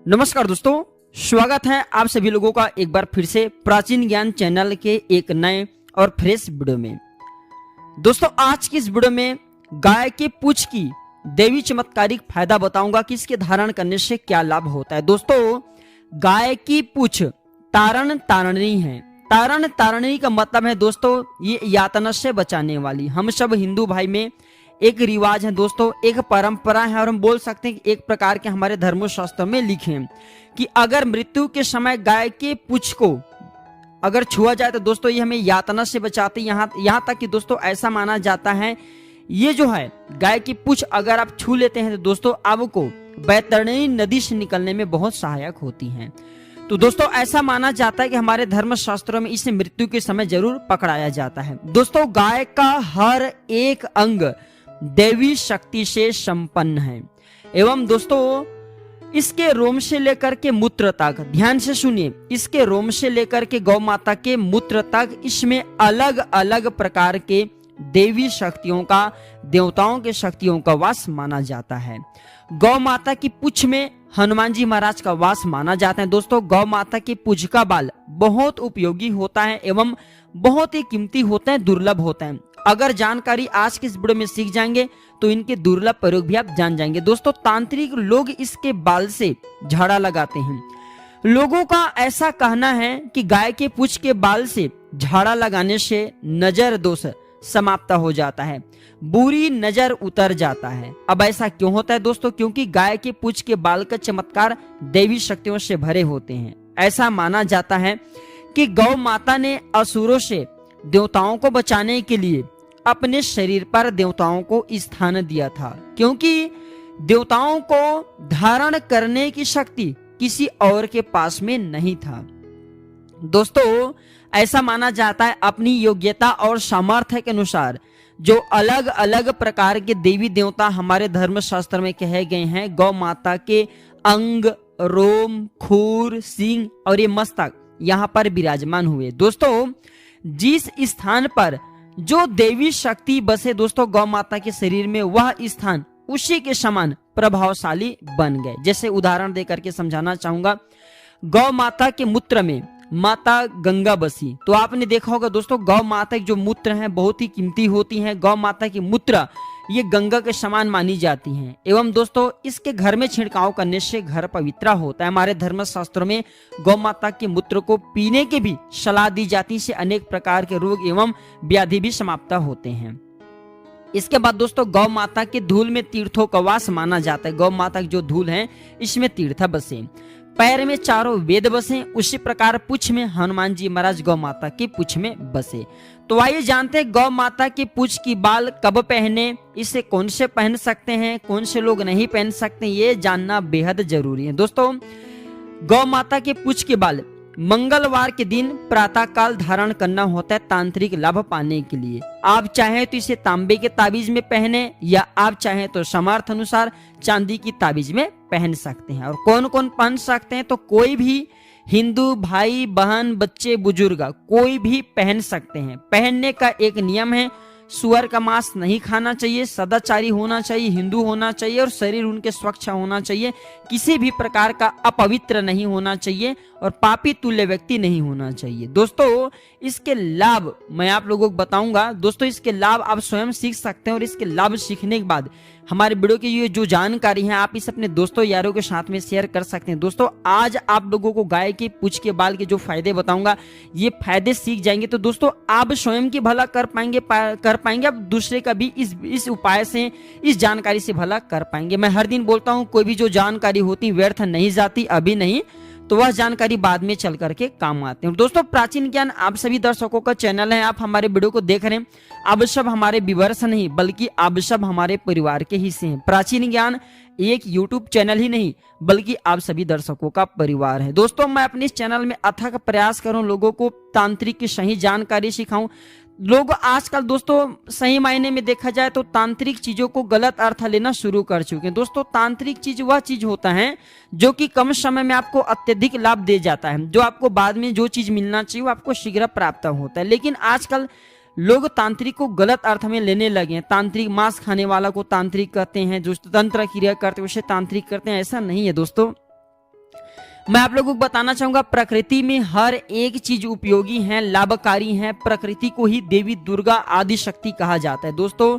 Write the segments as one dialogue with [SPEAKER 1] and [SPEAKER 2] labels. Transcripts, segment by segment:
[SPEAKER 1] नमस्कार दोस्तों, स्वागत है आप सभी लोगों का एक बार फिर से प्राचीन ज्ञान चैनल के एक नए और फ्रेश वीडियो में। दोस्तों आज की इस वीडियो में गाय के पूंछ की देवी चमत्कारिक फायदा बताऊंगा कि इसके धारण करने से क्या लाभ होता है। दोस्तों गाय की पूंछ तारण तारणी है। तारण तारणी का मतलब है दोस्तों ये यातना से बचाने वाली। हम सब हिंदू भाई में एक रिवाज है दोस्तों, एक परंपरा है और हम बोल सकते हैं कि एक प्रकार के हमारे धर्मशास्त्र में लिखे हैं कि अगर मृत्यु के समय गाय के पूंछ को अगर छुआ जाए तो दोस्तों ये हमें यातना से बचाती। यहाँ तक कि दोस्तों ऐसा माना जाता है ये जो है गाय की पूंछ अगर आप छू लेते हैं तो दोस्तों आपको बैतरणी नदी से निकलने में बहुत सहायक होती है। तो दोस्तों ऐसा माना जाता है कि हमारे धर्म शास्त्रों में इसे मृत्यु के समय जरूर पकड़ाया जाता है। दोस्तों गाय का हर एक अंग देवी शक्ति से संपन्न है एवं दोस्तों इसके रोम से लेकर के मूत्र तक, ध्यान से सुनिए, इसके रोम से लेकर के गौ माता के मूत्र तक इसमें अलग अलग प्रकार के देवी शक्तियों का, देवताओं के शक्तियों का वास माना जाता है। गौ माता की पूंछ में हनुमान जी महाराज का वास माना जाता है। दोस्तों गौ माता की पूंछ का बाल बहुत उपयोगी होता है एवं बहुत ही कीमती होता है, दुर्लभ होता है। अगर जानकारी आज के इस वीडियो में सीख जाएंगे तो इनके दुर्लभ प्रयोग भी आप जान जाएंगे। दोस्तों तांत्रिक लोग इसके बाल से झाड़ा लगाते हैं। लोगों का ऐसा कहना है कि गाय के पूंछ के बाल से झाड़ा लगाने से नजर दोष समाप्त हो जाता है, बुरी नजर उतर जाता है। अब ऐसा क्यों होता है दोस्तों? क्योंकि गाय के पूंछ के बाल का चमत्कार देवी शक्तियों से भरे होते हैं। ऐसा माना जाता है कि गौ माता ने असुरों से देवताओं को बचाने के लिए अपने शरीर पर देवताओं को स्थान दिया था, क्योंकि देवताओं को धारण करने की शक्ति किसी और के पास में नहीं था। दोस्तों ऐसा माना जाता है अपनी योग्यता और सामर्थ्य के अनुसार जो अलग अलग प्रकार के देवी देवता हमारे धर्म शास्त्र में कहे गए हैं, गौ माता के अंग, रोम, खूर, सींग और ये मस्तक यहाँ पर विराजमान हुए। दोस्तों जिस स्थान पर जो देवी शक्ति बसे दोस्तों गौ माता के शरीर में, वह स्थान उसी के समान प्रभावशाली बन गए। जैसे उदाहरण देकर के समझाना चाहूंगा, गौ माता के मूत्र में माता गंगा बसी, तो आपने देखा होगा दोस्तों गौ माता की जो मूत्र हैं बहुत ही कीमती होती हैं। गौ माता की मूत्र ये गंगा के समान मानी जाती हैं एवं दोस्तों इसके घर में छिड़काव करने से घर पवित्र होता है। हमारे धर्म शास्त्रों में गौ माता के मूत्र को पीने की भी सलाह दी जाती है, इससे अनेक प्रकार के रोग एवं व्याधि भी समाप्त होते हैं। इसके बाद दोस्तों गौ माता के धूल में तीर्थों का वास माना जाता है। गौ माता की जो धूल है इसमें तीर्थ बसे, पैर में चारों वेद बसे, उसी प्रकार पूंछ में हनुमान जी महाराज गौ माता की पूंछ में बसे। तो आइए जानते हैं गौ माता की पूंछ की बाल कब पहने, इसे कौन से पहन सकते हैं, कौन से लोग नहीं पहन सकते, ये जानना बेहद जरूरी है। दोस्तों गौ माता के पूंछ के बाल मंगलवार के दिन प्रातः काल धारण करना होता है तांत्रिक लाभ पाने के लिए। आप चाहें तो इसे तांबे के ताबीज में पहने या आप चाहें तो सामर्थ्य अनुसार चांदी की ताबीज में पहन सकते हैं। और कौन कौन पहन सकते हैं? तो कोई भी हिंदू भाई बहन बच्चे बुजुर्ग कोई भी पहन सकते हैं। पहनने का एक नियम है, सुअर का मांस नहीं खाना चाहिए, सदाचारी होना चाहिए, हिंदू होना चाहिए और शरीर उनके स्वच्छ होना चाहिए, किसी भी प्रकार का अपवित्र नहीं होना चाहिए और पापी तुल्य व्यक्ति नहीं होना चाहिए। दोस्तों इसके लाभ मैं आप लोगों को बताऊंगा। दोस्तों इसके लाभ आप स्वयं सीख सकते हैं और इसके लाभ सीखने के बाद हमारे वीडियो की ये जो जानकारी है आप इस अपने दोस्तों यारों के साथ में शेयर कर सकते हैं। दोस्तों आज आप लोगों को गाय की पूंछ के बाल के जो फायदे बताऊंगा ये फायदे सीख जाएंगे तो दोस्तों आप स्वयं की भला कर पाएंगे, आप दूसरे का भी इस उपाय से, इस जानकारी से भला कर पाएंगे। मैं हर दिन बोलता हूँ कोई भी जो जानकारी होती व्यर्थ नहीं जाती, अभी नहीं तो वह जानकारी बाद में चल करके काम आते हैं। दोस्तों प्राचीन ज्ञान आप सभी दर्शकों का चैनल है, आप हमारे वीडियो को देख रहे हैं, आप सब हमारे व्यूअर्स नहीं बल्कि आप सब हमारे परिवार के हिस्से हैं। प्राचीन ज्ञान एक यूट्यूब चैनल ही नहीं बल्कि आप सभी दर्शकों का परिवार है। दोस्तों मैं अपने इस चैनल में अथक प्रयास करूं लोगों को तांत्रिक की सही जानकारी सिखाऊं। लोग आजकल दोस्तों सही मायने में देखा जाए तो तांत्रिक चीजों को गलत अर्थ लेना शुरू कर चुके हैं। दोस्तों तांत्रिक चीज वह चीज होता है जो कि कम समय में आपको अत्यधिक लाभ दे जाता है, जो आपको बाद में जो चीज मिलना चाहिए वो आपको शीघ्र प्राप्त होता है। लेकिन आजकल लोग तांत्रिक को गलत अर्थ में लेने लगे हैं। तांत्रिक मांस खाने वाला को तांत्रिक कहते हैं, जो तंत्र क्रिया करते हैं उसे तांत्रिक करते हैं। ऐसा नहीं है दोस्तों। मैं आप लोगों को बताना चाहूंगा, प्रकृति में हर एक चीज उपयोगी है, लाभकारी है। प्रकृति को ही देवी दुर्गा आदि शक्ति कहा जाता है। दोस्तों,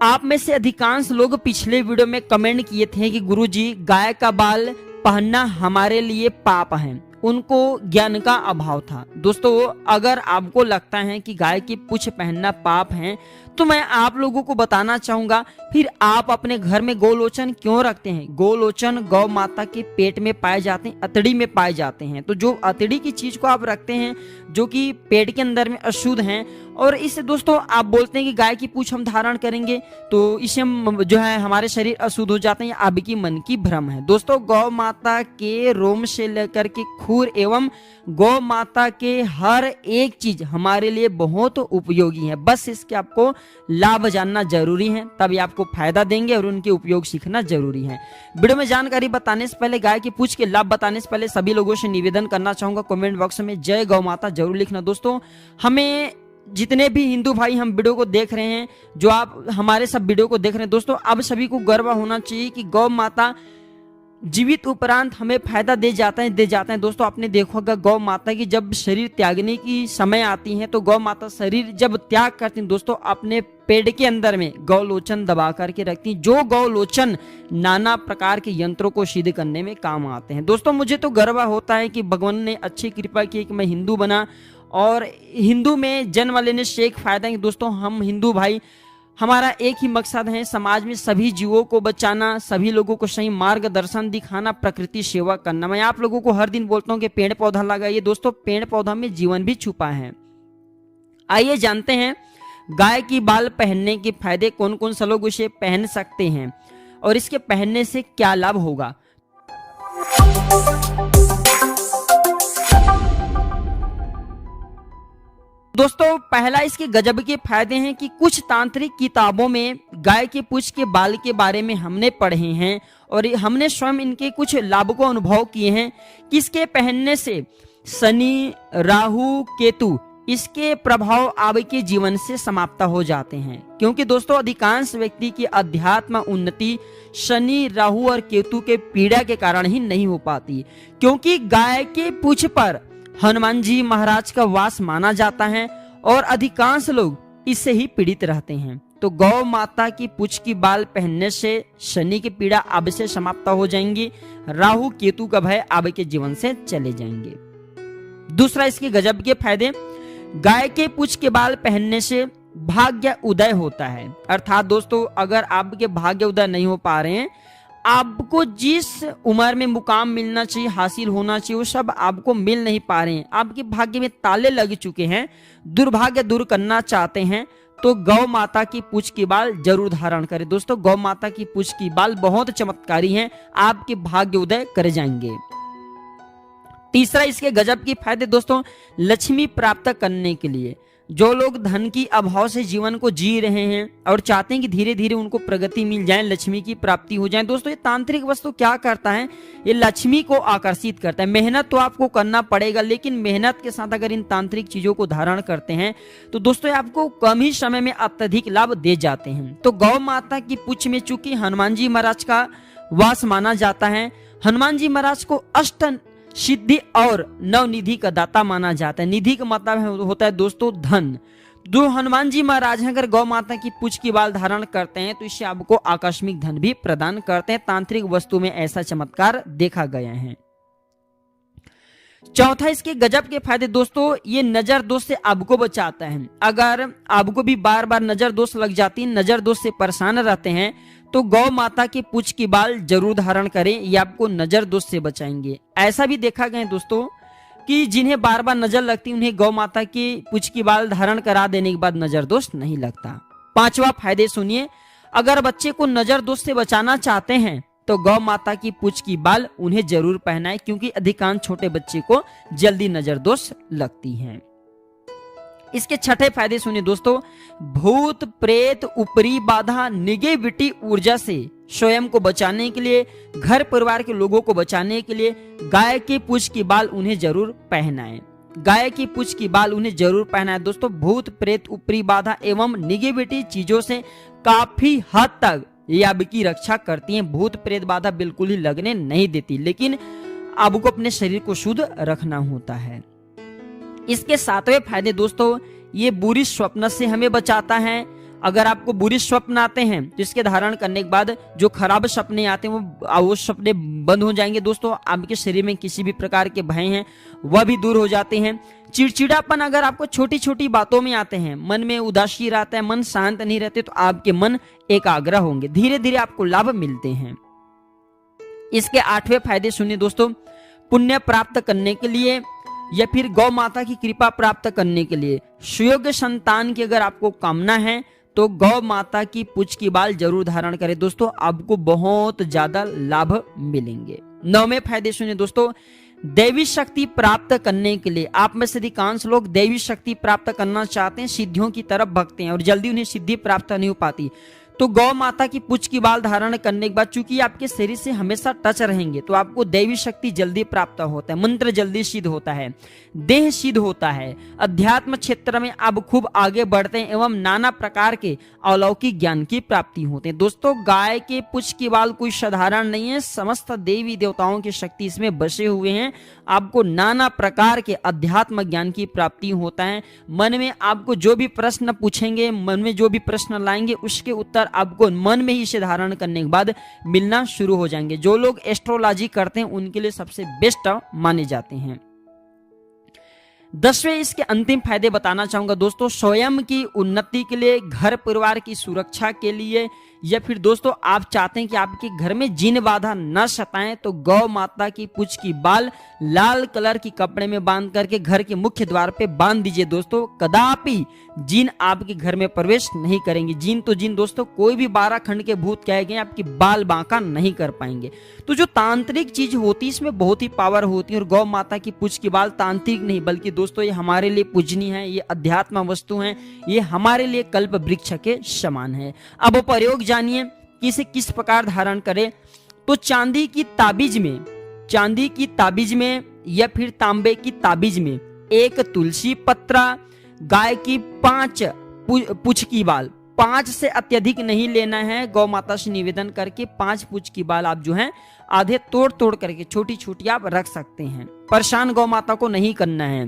[SPEAKER 1] आप में से अधिकांश लोग पिछले वीडियो में कमेंट किए थे कि गुरुजी गाय का बाल पहनना हमारे लिए पाप है, उनको ज्ञान का अभाव था। दोस्तों, अगर आपको लगता है कि गाय की पूंछ पहनना पाप है, तो मैं आप लोगों को बताना चाहूंगा, फिर आप अपने घर में गोलोचन क्यों रखते हैं? गोलोचन गौ माता के पेट में पाए जाते हैं, अतड़ी में पाए जाते हैं। तो जो अतड़ी की चीज को आप रखते हैं जो कि पेट के अंदर में अशुद्ध हैं, और इससे दोस्तों आप बोलते हैं कि गाय की पूंछ हम धारण करेंगे तो इससे हम जो है हमारे शरीर अशुद्ध हो जाते हैं, या आपकी मन की भ्रम है। दोस्तों, गौ माता के रोम से लेकर के खूर एवं गौ माता के हर एक चीज हमारे लिए बहुत उपयोगी है। बस इसके आपको लाभ जानना जरूरी है, तभी आपको फायदा देंगे, और उनके उपयोग सीखना जरूरी है। वीडियो में जानकारी बताने से पहले, गाय की पूंछ के लाभ बताने से पहले सभी लोगों से निवेदन करना चाहूंगा, कमेंट बॉक्स में जय गौ माता जरूर लिखना। दोस्तों, हमें जितने भी हिंदू भाई हम वीडियो को देख रहे हैं, जो आप हमारे सब वीडियो को देख रहे हैं, दोस्तों अब सभी को गर्व होना चाहिए कि गौ माता जीवित उपरांत हमें फायदा दे जाते हैं। दोस्तों, आपने देखा होगा गौ माता की जब शरीर त्यागने की समय आती है, तो गौ माता शरीर जब त्याग करती हैं, दोस्तों अपने पेड़ के अंदर में गौलोचन दबा करके रखती हैं, जो गौलोचन नाना प्रकार के यंत्रों को सिद्ध करने में काम आते हैं। दोस्तों, मुझे तो गर्व होता है कि भगवान ने अच्छी कृपा की कि मैं हिंदू बना, और हिंदू में जन्म लेने से एक फायदा है। दोस्तों, हम हिंदू भाई, हमारा एक ही मकसद है, समाज में सभी जीवों को बचाना, सभी लोगों को सही मार्गदर्शन दिखाना, प्रकृति सेवा करना। मैं आप लोगों को हर दिन बोलता हूं कि पेड़ पौधा लगाइए। दोस्तों, पेड़ पौधा में जीवन भी छुपा है। आइए जानते हैं गाय की बाल पहनने के फायदे, कौन कौन से लोग उसे पहन सकते हैं और इसके पहनने से क्या लाभ होगा। दोस्तों, पहला इसके गजब के फायदे हैं कि कुछ तांत्रिक किताबों में गाय के पूंछ के बाल के बारे में हमने पढ़े हैं, और हमने स्वयं इनके कुछ लाभ को अनुभव किए हैं कि इसके पहनने से शनि, राहु, केतु इसके प्रभाव आपके जीवन से समाप्त हो जाते हैं। क्योंकि दोस्तों, अधिकांश व्यक्ति की अध्यात्म उन्नति शनि, राहु और केतु के पीड़ा के कारण ही नहीं हो पाती, क्योंकि गाय के पूंछ पर हनुमान जी महाराज का वास माना जाता है, और अधिकांश लोग इससे ही पीड़ित रहते हैं। तो गौ माता की पूंछ की बाल पहनने से शनि की पीड़ा अब से समाप्त हो जाएंगी, राहु केतु का भय आपके जीवन से चले जाएंगे। दूसरा इसके गजब के फायदे, गाय के पूंछ के बाल पहनने से भाग्य उदय होता है। अर्थात दोस्तों, अगर आपके भाग्य उदय नहीं हो पा रहे हैं, आपको जिस उम्र में मुकाम मिलना चाहिए, हासिल होना चाहिए, वो सब आपको मिल नहीं पा रहे हैं, आपके भाग्य में ताले लग चुके हैं, दुर्भाग्य दूर करना चाहते हैं, तो गौ माता की पूंछ की बाल जरूर धारण करें। दोस्तों, गौ माता की पूंछ की बाल बहुत चमत्कारी हैं, आपके भाग्य उदय कर जाएंगे। तीसरा इसके गजब की फायदे, दोस्तों लक्ष्मी प्राप्त करने के लिए, जो लोग धन की अभाव से जीवन को जी रहे हैं और चाहते हैं कि धीरे धीरे उनको प्रगति मिल जाए, लक्ष्मी की प्राप्ति हो जाए, दोस्तों ये तांत्रिक वस्तु क्या करता है, ये लक्ष्मी को आकर्षित करता है। मेहनत तो आपको करना पड़ेगा, लेकिन मेहनत के साथ अगर इन तांत्रिक चीजों को धारण करते हैं तो दोस्तों ये आपको कम ही समय में अत्यधिक लाभ दे जाते हैं। तो गौ माता की पूंछ में चूंकि हनुमान जी महाराज का वास माना जाता है, हनुमान जी महाराज को अष्ट सिद्धि और नवनिधि का दाता माना जाता है। निधि का मतलब होता है दोस्तों धन। जो हनुमान जी महाराज हैं अगर गौ माता की पूंछ की बाल धारण करते हैं तो इससे आपको आकस्मिक धन भी प्रदान करते हैं। तांत्रिक वस्तु में ऐसा चमत्कार देखा गया है। चौथा इसके गजब के फायदे, दोस्तों ये नजर दोष से आपको बचाता है। अगर आपको भी बार बार नजर दोष लग जाती है, नजर दोष से परेशान रहते हैं, तो गौ माता की पूंछ की बाल जरूर धारण करें, ये आपको नजर दोष से बचाएंगे। ऐसा भी देखा गया है दोस्तों कि जिन्हें बार बार नजर लगती उन्हें गौ माता की पूंछ की बाल धारण करा देने के बाद नजर दोष नहीं लगता। पांचवा फायदे सुनिए, अगर बच्चे को नजर दोष से बचाना चाहते हैं तो गौ माता की पूंछ की बाल उन्हें जरूर पहनाएं, क्योंकि अधिकांश छोटे बच्चे को जल्दी नजर दोष लगती है। इसके छठे फायदे सुनिए दोस्तों, भूत प्रेत ऊपरी बाधा निगेटिविटी ऊर्जा से स्वयं को बचाने के लिए, घर परिवार के लोगों को बचाने के लिए गाय की पूंछ की बाल उन्हें जरूर पहनाएं। गाय की पूंछ की बाल उन्हें जरूर पहनाएं। दोस्तों भूत प्रेत ऊपरी बाधा एवं निगेटिविटी चीजों से काफी हद तक ये आपकी रक्षा करती हैं। भूत प्रेत बाधा बिल्कुल ही लगने नहीं देती, लेकिन आपको अपने शरीर को शुद्ध रखना होता है। इसके 7वें फायदे दोस्तों, ये बुरी स्वप्न से हमें बचाता है। अगर आपको बुरी स्वप्न आते हैं तो इसके धारण करने के बाद जो खराब सपने आते हैं वो सपने बंद हो जाएंगे दोस्तों। आपके शरीर में किसी भी प्रकार के भय हैं वह भी दूर हो जाते हैं। चिड़चिड़ापन अगर आपको छोटी छोटी बातों में आते हैं, मन में उदासी रहता है, मन शांत नहीं रहते, तो आपके मन एकाग्र होंगे, धीरे धीरे आपको लाभ मिलते हैं। इसके 8वें फायदे सुनिए दोस्तों, पुण्य प्राप्त करने के लिए या फिर गौ माता की कृपा प्राप्त करने के लिए, सुयोग्य संतान की अगर आपको कामना है तो गौ माता की पूंछ की बाल जरूर धारण करें दोस्तों, आपको बहुत ज्यादा लाभ मिलेंगे। 9वें फायदे सुनिए दोस्तों, दैवी शक्ति प्राप्त करने के लिए, आप में से अधिकांश लोग दैवी शक्ति प्राप्त करना चाहते हैं, सिद्धियों की तरफ भगते हैं और जल्दी उन्हें सिद्धि प्राप्त नहीं हो पाती, तो गौ माता की पूंछ की बाल धारण करने के बाद चूंकि आपके शरीर से हमेशा टच रहेंगे तो आपको दैवी शक्ति जल्दी प्राप्त होता है, मंत्र जल्दी सिद्ध होता है, देह सिद्ध होता है, अध्यात्म क्षेत्र में आप खूब आगे बढ़ते हैं एवं नाना प्रकार के अलौकिक ज्ञान की प्राप्ति होते हैं। दोस्तों, गाय के पूंछ की बाल कोई साधारण नहीं है, समस्त देवी देवताओं की शक्ति इसमें बसे हुए हैं। आपको नाना प्रकार के अध्यात्म ज्ञान की प्राप्ति होता है। मन में आपको जो भी प्रश्न पूछेंगे, मन में जो भी प्रश्न लाएंगे, उसके उत्तर आपको मन में ही इसे धारण करने के बाद मिलना शुरू हो जाएंगे। जो लोग एस्ट्रोलॉजी करते हैं उनके लिए सबसे बेस्ट माने जाते हैं। 10वें इसके अंतिम फायदे बताना चाहूंगा दोस्तों, स्वयं की उन्नति के लिए, घर परिवार की सुरक्षा के लिए, या फिर दोस्तों आप चाहते हैं कि आपके घर में जिन बाधा न सताएं तो गौ माता की पूंछ की बाल लाल कलर की कपड़े में बांध करके घर के मुख्य द्वार पे बांध दीजिए दोस्तों। कदापि जिन आपके घर में प्रवेश नहीं करेंगे। जिन तो जिन दोस्तों, कोई भी 12 खंड के भूत कहे गए आपकी बाल बांका नहीं कर पाएंगे। तो जो तांत्रिक चीज होती है इसमें बहुत ही पावर होती है और गौ माता की पूंछ की बाल तांत्रिक नहीं बल्कि दोस्तों ये हमारे लिए पूजनीय है, ये अध्यात्म वस्तु है, ये हमारे लिए कल्प वृक्ष के समान है। अब प्रयोग जानिए कि इसे किस प्रकार धारण करें। तो चांदी की ताबीज में या फिर तांबे की ताबीज में एक तुलसी पत्रा, गाय की 5 पूंछ की बाल, 5 से अत्यधिक नहीं लेना है। गौ माता से निवेदन करके 5 पूंछ की बाल आप जो है आधे तोड़ तोड़ करके छोटी छोटी आप रख सकते हैं। परेशान गौ माता को नहीं करना है।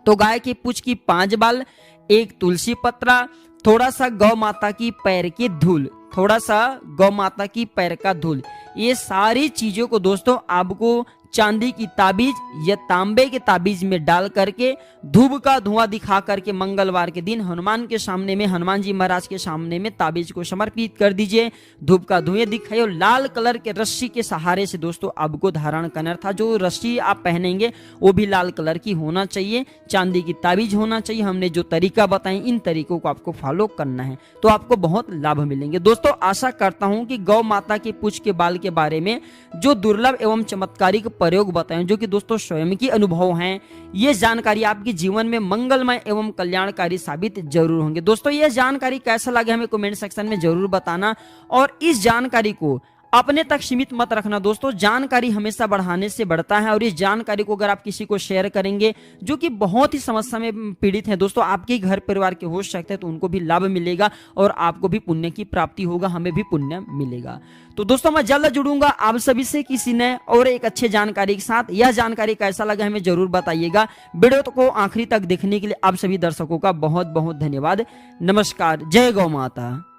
[SPEAKER 1] तो गाय की पूंछ की 5 बाल, एक तुलसी पत्रा, थोड़ा सा गौ माता की पैर की धूल, थोड़ा सा गौ माता की पैर का धूल, ये सारी चीजों को दोस्तों आपको चांदी की ताबीज या तांबे के ताबीज में डाल करके धूप का धुआं दिखा करके मंगलवार के दिन हनुमान के सामने में, हनुमान जी महाराज के सामने में ताबीज को समर्पित कर दीजिए। धूप का धुएं दिखाइए और लाल कलर के रस्सी के सहारे से दोस्तों आपको धारण करना था। जो रस्सी आप पहनेंगे वो भी लाल कलर की होना चाहिए, चांदी की ताबीज होना चाहिए। हमने जो तरीका बताए इन तरीकों को आपको फॉलो करना है तो आपको बहुत लाभ मिलेंगे। दोस्तों, आशा करता हूं कि गौ माता की पूंछ के बाल के बारे में जो दुर्लभ एवं चमत्कारिक प्रयोग बताएं, जो कि दोस्तों स्वयं की अनुभव हैं, ये जानकारी आपके जीवन में मंगलमय एवं कल्याणकारी साबित जरूर होंगे। दोस्तों, ये जानकारी कैसा लगे हमें कमेंट सेक्शन में जरूर बताना और इस जानकारी को अपने तक सीमित मत रखना दोस्तों। जानकारी हमेशा बढ़ाने से बढ़ता है और इस जानकारी को अगर आप किसी को शेयर करेंगे जो कि बहुत ही समस्या में पीड़ित है दोस्तों, आपके घर परिवार के हो सकते हैं, तो उनको भी लाभ मिलेगा और आपको भी पुण्य की प्राप्ति होगा, हमें भी पुण्य मिलेगा। तो दोस्तों, मैं जल्द जुड़ूंगा आप सभी से किसी नए और एक अच्छे जानकारी के साथ। यह जानकारी कैसा लगा हमें जरूर बताइएगा। वीडियो को आखिरी तक देखने के लिए आप सभी दर्शकों का बहुत बहुत धन्यवाद। नमस्कार। जय गौ माता।